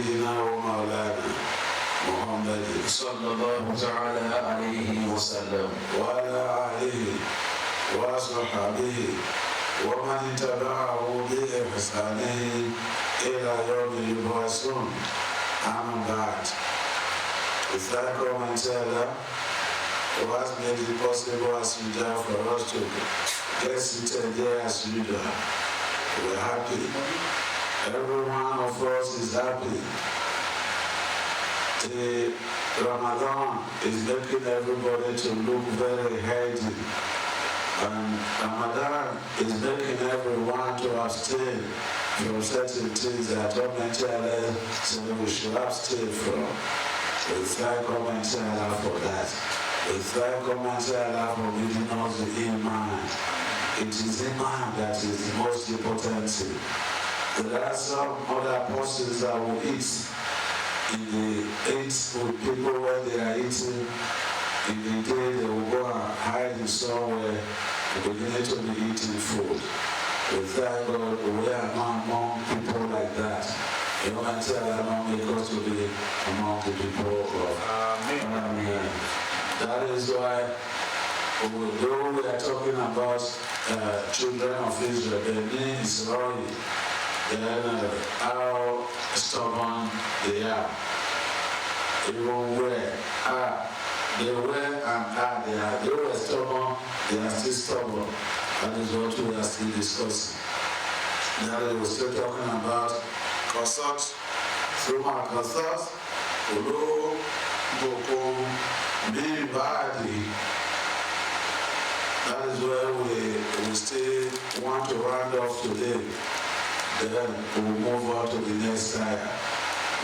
سيدنا ومولانا محمد صلى الله تعالى عليه وسلم وعلى آله وصحبه ومن تبعه بإحسان إلى يوم يبعثون. أما بعد, we thank Almighty Allah who has made it possible as usual for us to get seated here as usual. We're happy. Every one of us is happy. The Ramadhan is making everybody to look very healthy. And Ramadan is making everyone to abstain from certain things that Almighty Allah said we should abstain from. We thank Almighty Allah for that. We thank Almighty Allah for giving us the Iman. It is Iman that is the most important thing. There are some other persons that will eat in the eat with people when they are eating. In the day they will go and hide in somewhere and begin to be eating food. We thank God we are not among people like that. You know, until Allah not make us to be among the people of Amen. That is why although we are talking about children of Israel, their name is Roy. Then how stubborn they are. Even where they were and they were stubborn, they are still stubborn. That is what we are still discussing. Now we're still talking about Kosot, Suma Kosot, Ulu, Boko, Badi. That is where we still want to round off today. Then we'll move on to the next time.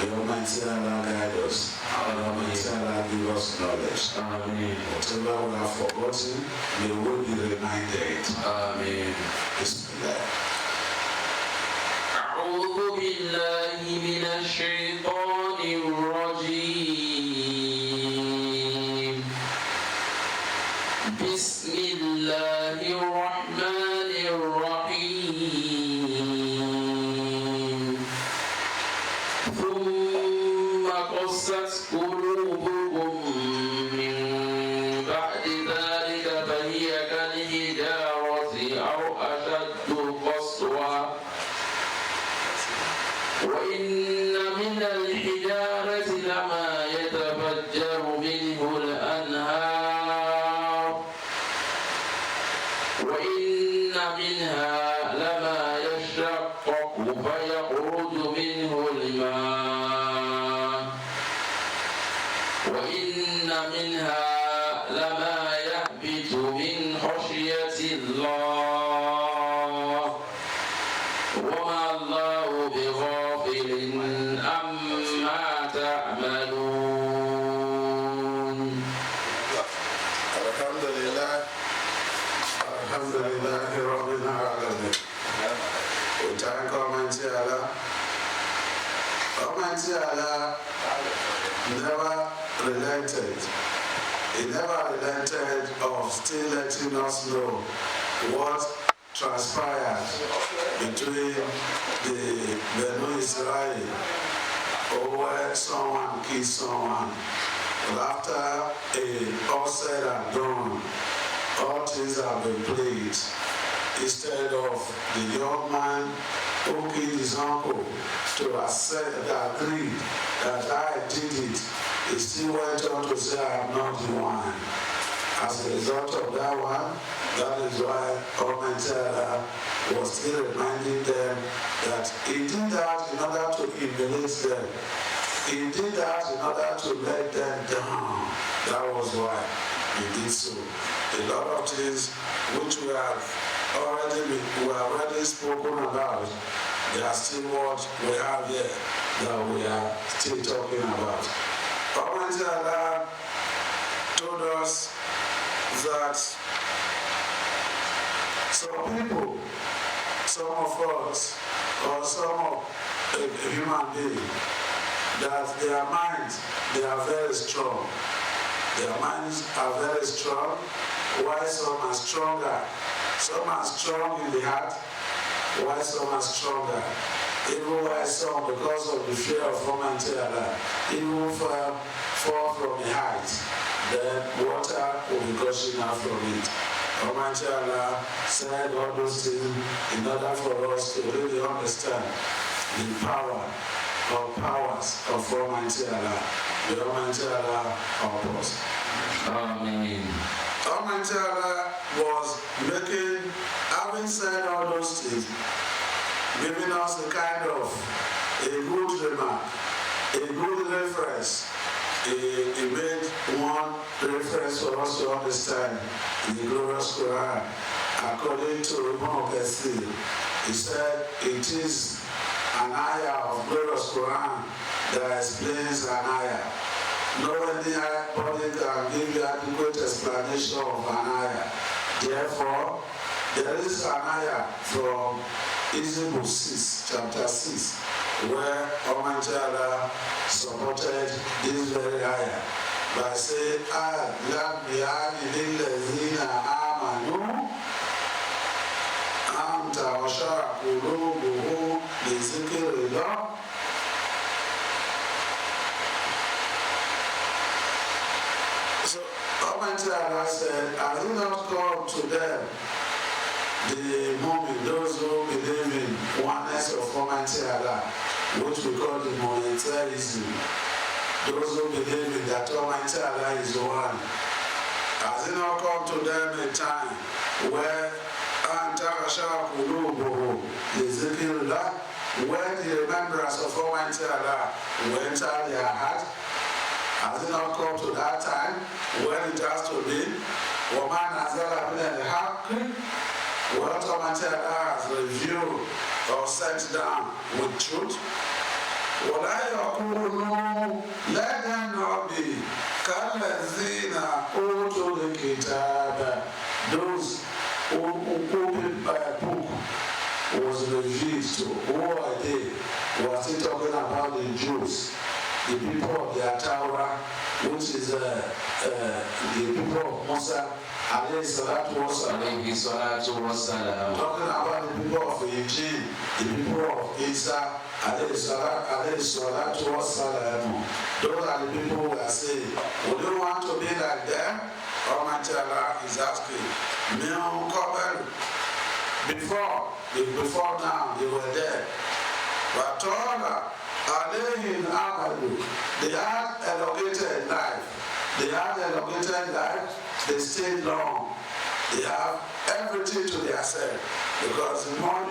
May Almighty Allah guide us. May Almighty Allah give us knowledge. Amen. Whatever we have forgotten, may we be reminded. Amen. Bismillah. أعوذ بالله من الشيطان الرجيم. بسم الله الرحمن الرحيم. ثم قست قلوبكم من بعد ذلك فهي كالحجارة أو أشد قسوة. وإن من الحجارة لما يتفجر منه الأنهار وإن منها لما يشقق فيخرج منه الماء وإن منها لما يهبط من خشية الله وما الله بغافل عما تعملون. Alhamdulillah Rabbil Alamin. We thank Almighty Allah. Almighty Allah never relented. He never relented of still letting us know what transpired between the Benu Israel, or where someone killed someone. But after all said and done, all things have been played. Instead of the young man who killed his uncle to accept and agree that I did it, he still went on to say, I am not the one. As a result of that one, that is why Almighty Allah was still reminding them that he did that in order to humiliate them. He did that in order to let them down. That was why he did so. A lot of things which we have already spoken about, they are still what we have here that we are still talking about. Almighty Allah told us that some people, some of us, or some of a human being, that their minds, they are very strong. Their minds are very strong, while some are stronger. Some are strong in the heart, while some are stronger Even where some, because of the fear of Almighty Allah, even fall from a height, then water will be gushing out from it. Almighty Allah said all those things in order for us to really understand the power or powers of Almighty Allah. The Almighty Allah help us. Amen. Almighty Allah was having said all those things, giving us a kind of a good remark, a good reference. He made one reference for us to understand in the glorious Quran. According to Ibn Tasfeer, he said it is an ayah of glorious Quran that explains an ayah. Nobody can give you adequate explanation of an ayah. Therefore, there is an ayah from Ezekiel 6, chapter 6, where Almighty Allah supported this very ayah by saying, Lam yani lillazina amanu an takhsha qulubuhum li zikrillah. So Almighty Allah said, I do not come to them, the moment, those who believe in oneness of Almighty Allah, which we call the monotheism, those who believe in that Almighty Allah is one. Has it not come to them a time where when the remembrance of Almighty Allah will enter their heart? Has it not come to that time when it has to be? What Almighty Allah has revealed or sent down with truth? Let them not be those who opened by a book was revealed to. Who are they? Was he talking about the Jews, the people of the Torah, which is the people of Musa, alayhi salatu wasalam. Talking about the people of Egypt, the people of Isa, alayhi salatu wasalam. Those are the people who are saying, would you want to be like them? Almighty Allah is asking, before now they were there. But they had elongated life, they stayed long, they have everything to themselves, because the more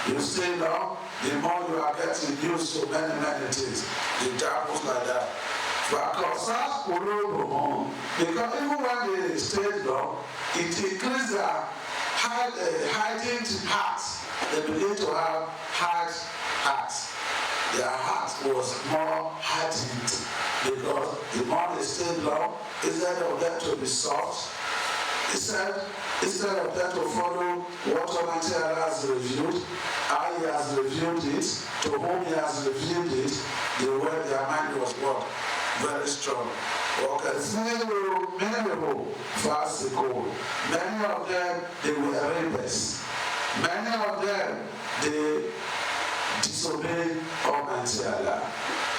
you stay long, the more you are getting used to many things, the examples like that. Because even when they stayed long, it increased their heightened hearts. They begin to have hard hearts. Their heart was more heightened, because the more they stayed long, instead of them to be soft, instead of them to follow what Almighty Allah has revealed, how He has revealed it, to whom He has revealed it, their mind was what? Very strong. Many of them, they were rebels. Many of them, they disobeyed Almighty Allah.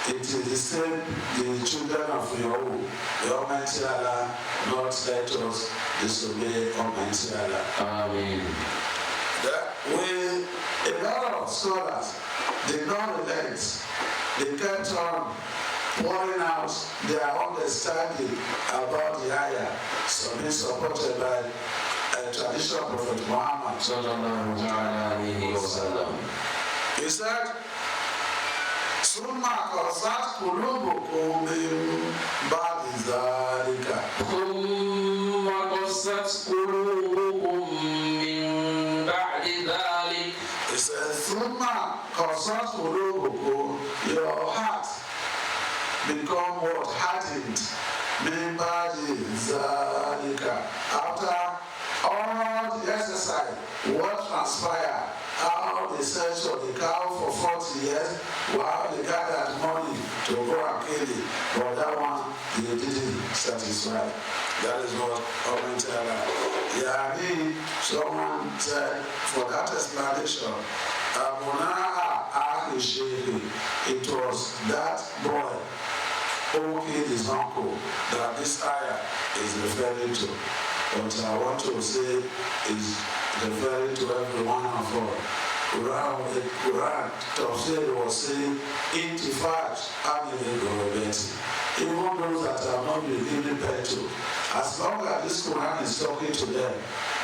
It is the same, the children of Yahweh. The Almighty Allah not let us disobey Almighty Allah. Amen. A lot of scholars did not relent. They kept on pouring out their understanding about the ayah, so being supported by a traditional Prophet Muhammad. He said, ثم قست قلوبكم من بعد ذلك. ثم قست قلوبكم من بعد ذلك. He said, ثم قست قلوبكم, your heart become what? Hardened. من بعد ذلك. After all the exercise, what transpired? How they searched for the cow for 40 years, while they gathered money to go and kill it. But that one, they didn't satisfy. That is what Almighty Allah. Someone said, for that explanation, It was that boy who killed his uncle that this ayah is referring to. But I want to say is referring to every one of us. Quran, Tasfeer was saying, Intifaj, even those that have not been given birth to, as long as this Quran is talking to them,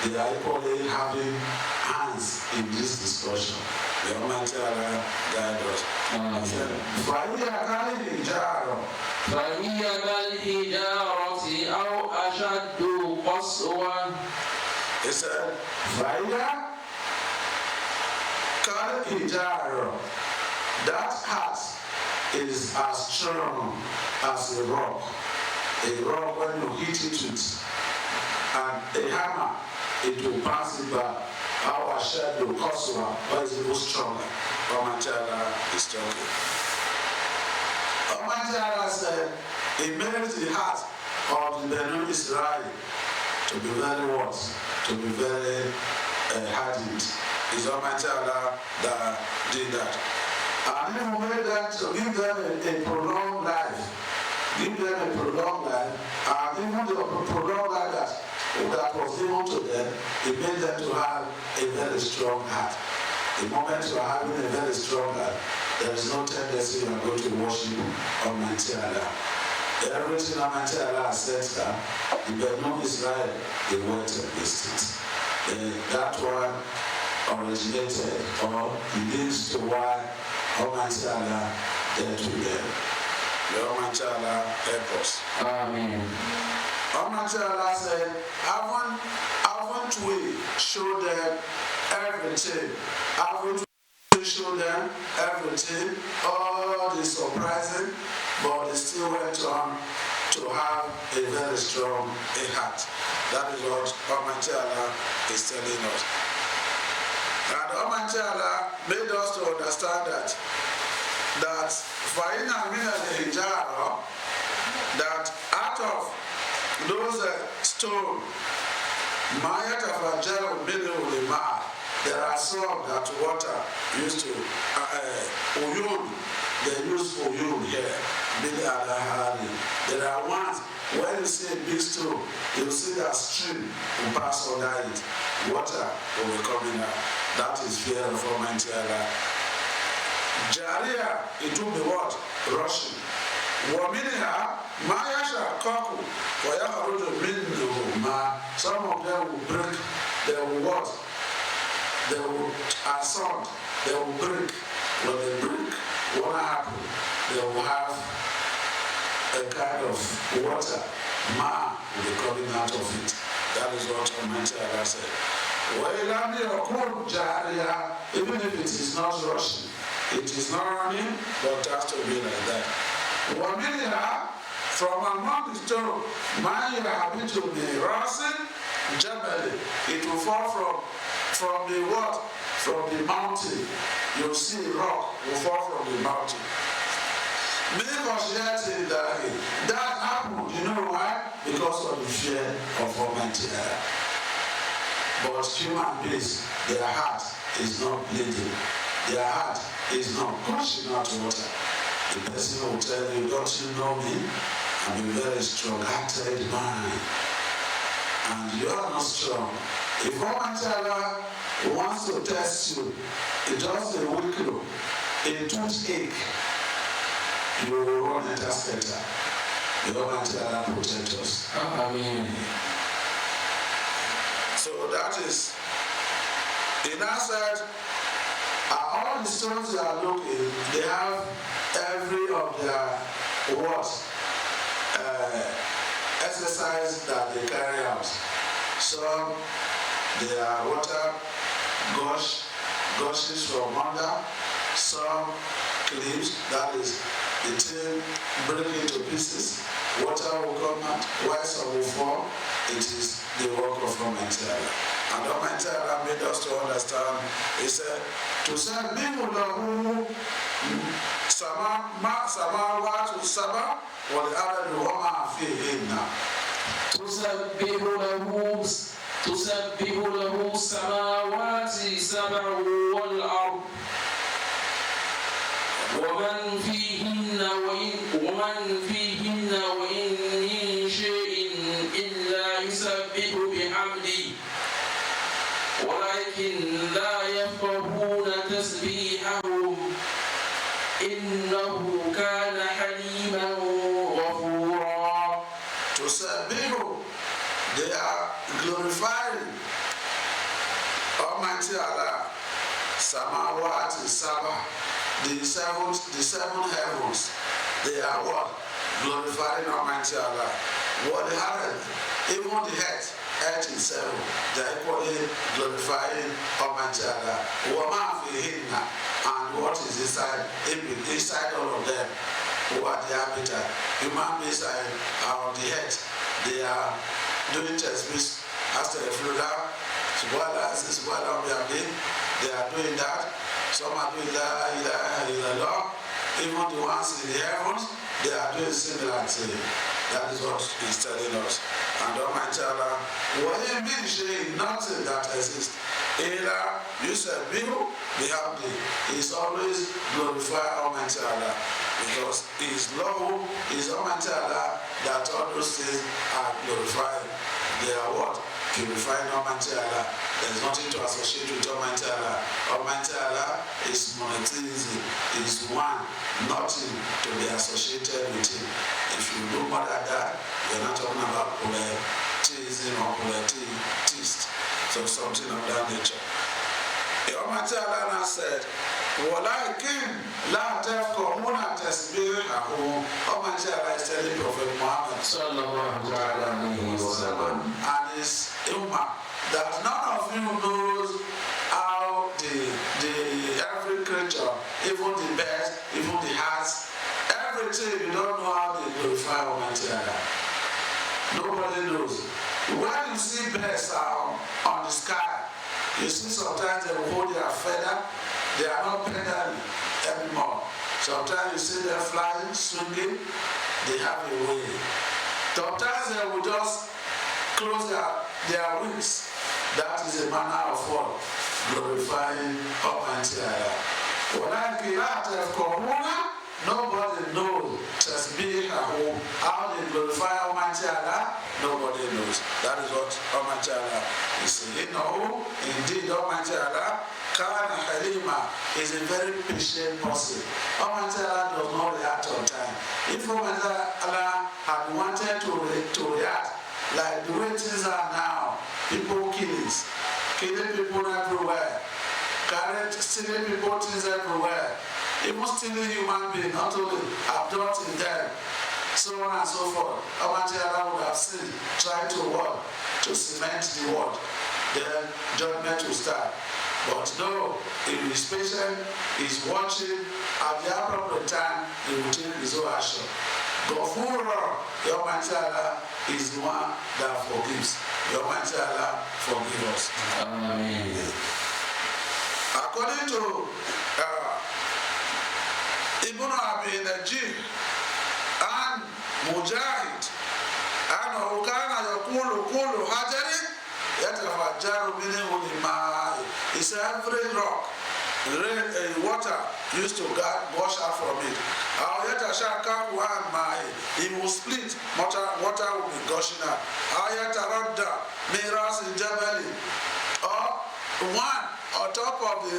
they are equally having hands in this discussion. The Almighty Allah guide us. فَهِيَ كَالْحِجَارَةِ أَوْ أَشَدُّ قَسْوَةً. He said, فَهِيَ كَالْحِجَارَةِ. That heart is as strong as a rock. A rock, when you hit it with and a hammer, it will pass it back. Our shadow, Koswa, but is even stronger. Almighty Allah is talking. Almighty Allah said, He made the heart of the Benu Israel to be very what? To be very hardened. It's Almighty Allah that did that. And He made them to give them a prolonged life. Give them a prolonged life. And even the prolonged life that was given to them, He made them to have a very strong heart. The moment you are having a very strong heart, there is no tendency you are going to worship Almighty Allah. Everything Almighty Allah says that the Benu Israel, they went against it. That one originated or leads to why Almighty Allah dealt with them. The Almighty Allah help us. Amen. Almighty Allah said, haven't we showed them everything? Haven't we showed them everything? All the surprising, but they still went on to have a very strong heart. That is what Almighty Allah is telling us. And Almighty Allah made us to understand that Fa'ina min al-hijara, that out of those stone, there are some that water used to uyun. They use uyun here. There are ones when you see a big stone, you see that stream will pass under it. Water will be coming out. That is fear of Almighty Allah. Jariya, it will be what? Rushing. وَمِنْهَا مَا يَشَقَّقُ وَيَخْرُجُ مِنْهُ مَا. Some of them will break. They will what? They will assault. They will break. When they break, what will happen? They will have a kind of water. Ma will be coming out of it. That is what Almighty Allah said. وَإِلَمْ يَكُنْ جَارِيًا. Even if it is not rushing, it is not running, but it has to be like that. وَمِنْهَا, from among the stone, مَا يَحْبِطُ مِنْ رَأْسِ جَبَلٍ. It will fall from the what? From the mountain. You'll see a rock will fall from the mountain. That happened, you know why? Because of the fear of Almighty Allah. But human beings, their heart is not bleeding. Their heart is not pushing out water. The person will tell you, don't you know me? I'm a very strong-hearted man. And you are not strong. If Almighty Allah wants to test you, it does a week, a toothache, you will run a hospital. The Almighty Allah protect us. Amen. So that is, in that side, all the stones they are looking, they have every of their exercise that they carry out. Some, they are water gushes from under. Some clips, that is, the thing break into pieces. Water will come out, while some will fall. It is the work of Almighty Allah. And Almighty Allah made us to understand. He said, to say, Bimulahu samawatu saba wal ardu wa ma fihinna. تسبح له السماوات سبع والأرض ومن فيهن وإن من شيء إلا يسبح بحمده ولكن لا يفقهون تسبيحهم إنه كان حليما غفورا. تسبحوا, they are glorifying Almighty Allah. Samawat is Sabah, the seven heavens, they are what? Glorifying Almighty Allah. What the heaven, even the earth itself, they are equally glorifying Almighty Allah. Wama fihinna, and what is inside all of them, who are the habitat, human beings are on the earth, they are doing tasbih after the flood. They are doing that. Some are doing La ilaha illallah. Even the ones in the heavens, they are doing similar thing. That is what he's telling us. And Almighty Allah, what he means saying nothing that exists. Ela Yusabihu Bihamdi. He's always glorify Almighty Allah. Because he is love, he is Almighty Allah, that all those things are glorified. They are what? Purifying Almighty Allah. There is nothing to associate with Almighty Allah. Almighty Allah is monotheism, is one, nothing to be associated with him. If you do more than that, you're not talking about polytheism or polytheist, so something of that nature. Almighty Allah now said, وَلَكِنْ لَا تَفْقَهُونَ تَسْبِيحَهُ. Almighty Allah is telling Prophet Muhammad sallallahu alaihi wasallam and his ummah that none of you knows how the every creature, even the birds, even the hearts, everything, you don't know how they glorify Almighty Allah. Nobody knows. When you see birds on the sky, you see sometimes they will hold their feather, they are not pedaling anymore. Sometimes you see them flying, swinging, they have a way. Sometimes they will just close their wings. That is a manner of what? Glorifying Almighty Allah. Nobody knows how they glorify Almighty Allah. Nobody knows. That is what Almighty Allah is saying. Indeed, Almighty Allah Kana Halima is a very patient person. Almighty Allah does not react on time. If Almighty Allah had wanted to react like the way things are now, people killing people everywhere, stealing people things everywhere, even stealing human beings, not only abducting them, so on and so forth. Almighty Allah would have seen, tried to work, to cement the world, then judgment will start. But no, he is patient, he's watching, at the appropriate time, he will take his own action. Ghafura, your Almighty Allah is the one that forgives. Your Almighty Allah forgive us. Amen. According to Ibn Abi Najib and Mujahid, أنه كان يقول كل حجر يتفجر منه الماء. He said every rock, water used to wash out from it. It will split, water will be gushing out. Or one on top of the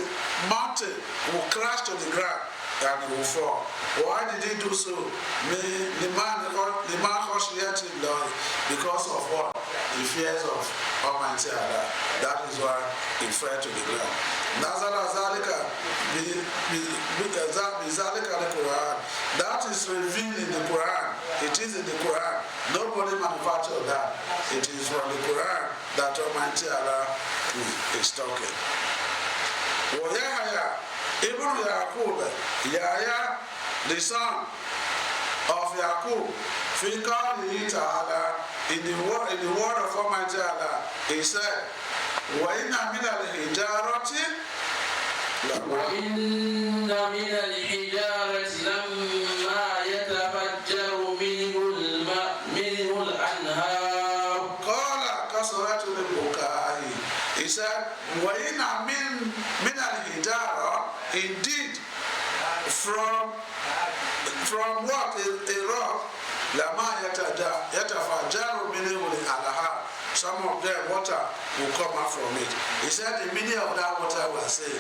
mountain will crash to the ground and it will fall. Why did he do so? Because of what? The fears of Almighty Allah. That is why he fell to the ground. That is revealed in the Quran. It is in the Quran. Nobody manufactured that. It is from the Quran that Almighty Allah is talking. Ibn Yaqub, Yahya, the son of Yaqub, fi qawlihi ta'ala, in the word of Almighty Allah, he said, وَإِنَّ مِنَ الْحِجَارَةِ وَإِنَّ مِنَ الْحِجَارَةِ لَمَّا يَتَفَجَّرُ مِنْهُ الْأَنْهَارُ قَالَ كَثْرَةُ الْبُكَاءِ. He said, وَإِنَّ مِنَ الْحِجَارَةِ, indeed, from what? A rock, lama yatafajaru minhu al-anhar. Some of them water will come out from it. He said the meaning of that water was saying,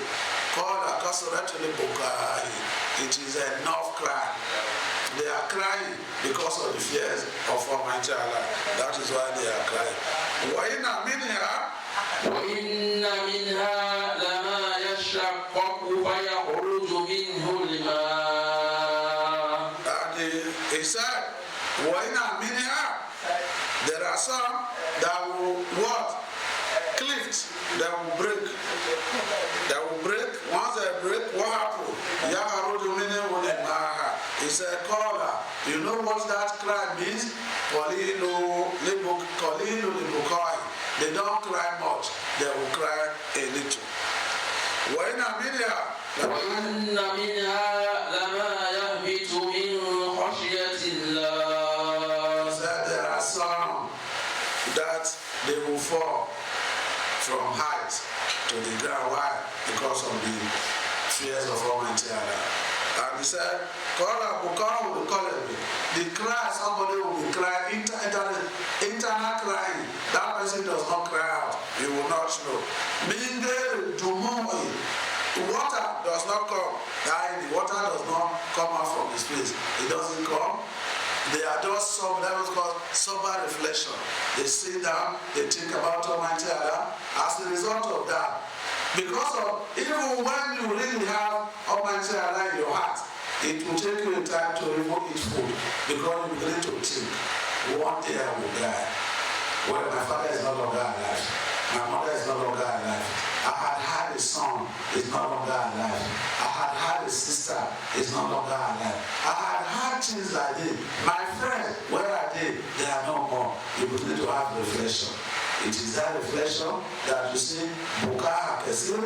called a kasratul bukai. It is enough cry. They are crying because of the fears of Almighty Allah. That is why they are crying. وَإِنَّ مِنْهَا لَمَا يَشَّقَّقُ فَيَخْرُجُ مِنْهُ الْمَاءُ. And he said, وَإِنَّ مِنْهَا, there are some that will what? Cliffs that will break. That will break. Once they break, what happens? Yaharudu minhu limaha. He said, Kola. You know what that cry means? Kolinu libukai. They don't cry much. They will cry a little. وَإِنَّ مِنْهَا لَمَا يَهْبِطُ مِنْ خَشْيَةِ اللَّهِ. He said there are some that they will fall from height to the ground. Why? Because of the fears of Almighty Allah. And he said, the cry, somebody will be crying, internal crying. That person does not cry out. You will not know. Water does not come. The water does not come out from his face. It doesn't come. They are just some levels called sober reflection. They sit down, they think about Almighty Allah. As a result of that, because of even when you really have Almighty Allah in your heart, it will take you a time to even eat food because you begin to think, one day I will die. Well, my father is no longer alive. My mother is no longer alive. I had a son, is no longer alive. I had a sister, is no longer alive. I had things like this. My friends, where are they? They are no more. You begin to have reflection. It is that reflection that you see, Buka Kasir,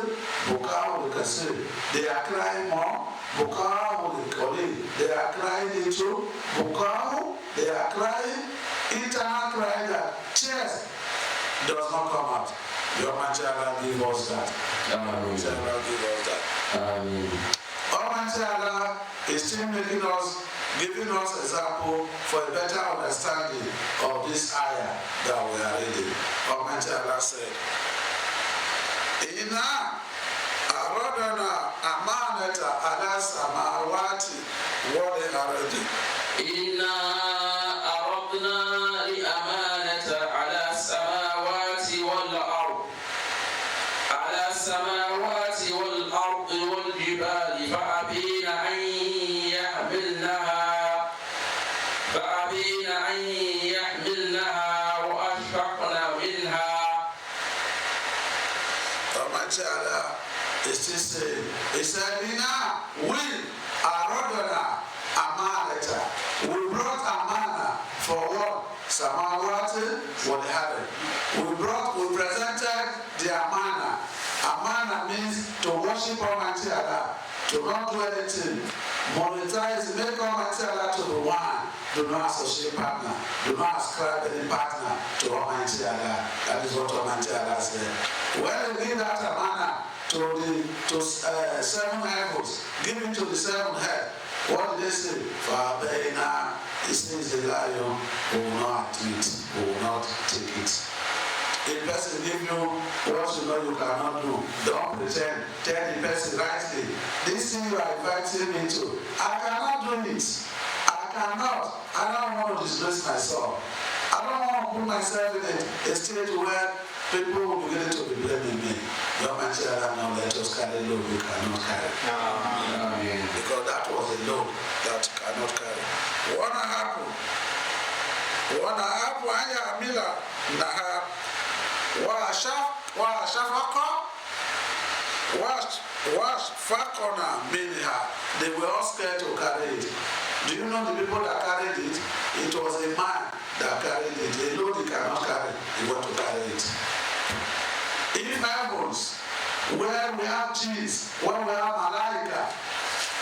Buka Kasir. They are crying more. Buka they are crying into Buka, they are crying, internal crying that tears does not come out. Your Almighty Allah give us that. Almighty Allah give us that. Almighty Allah is still making us, giving us example for a better understanding of this ayah that we are reading. Almighty Allah said, Inna aradana amanata ala samawati wa al-ardi. Inna aradna li amanata ala samawati wal-ard. Ala samawati wal-ard wal-jibali fa'abina an يحملنها وأشفقنا منها. Almighty Allah is still saying, He said, Inna, we aradana amanata. We brought amana for what? Samawati wal al-ard. We presented the amana. Amana means to worship Almighty Allah, to not do anything. Monetize, make Almighty Allah to the one. Do not associate partner. Do not ascribe any partner to Almighty Allah. That is what Almighty Allah said. When they give that amana to seven heavens, give it to the seven heads. What did they say? Fa'abayna, it says the lion will not eat, will not take it. A person give you what you know you cannot do. Don't pretend. Tell the person rightly, this thing you are inviting me to, I cannot do it. I cannot. I don't want to disgrace myself. I don't want to put myself in a state where people will begin to be blaming me. Your man said, now let us carry load we cannot carry. Because that was a load that cannot carry. What happened? Anya Amila Naha Washfaqna minha. They were all scared to carry it. Do you know the people that carried it? It was a man that carried it. A load he cannot carry, he went to carry it. In heavens, where we have cheese, where we have malaika,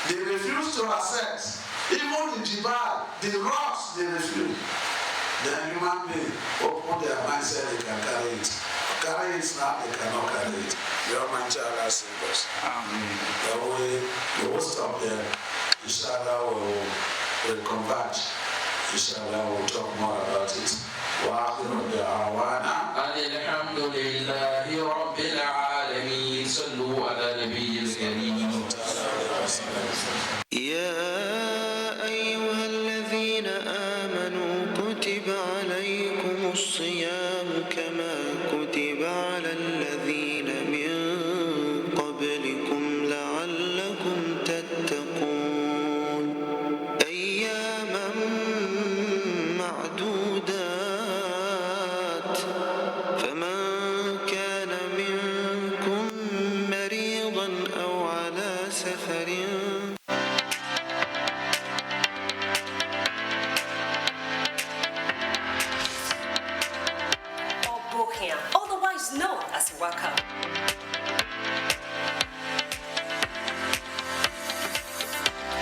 they refuse to accept. Even the jibal, the rocks, they refuse. Then human beings open their mindset, they can carry it. Carry it now, they cannot carry it. Your man, inshallah, save us. That way, we will stop here. Inshallah, we'll converge. Inshallah, we'll talk more about it. وآخر دعوانا الحمد لله رب العالمين. صلوا على النبي الكريم. يا أيها الذين آمنوا كتب عليكم الصيام كما كتب على الذين من قبلكم لعلكم تتقون أياما معدودات فمن كان منكم مريضا أو على سفر otherwise known as Waka.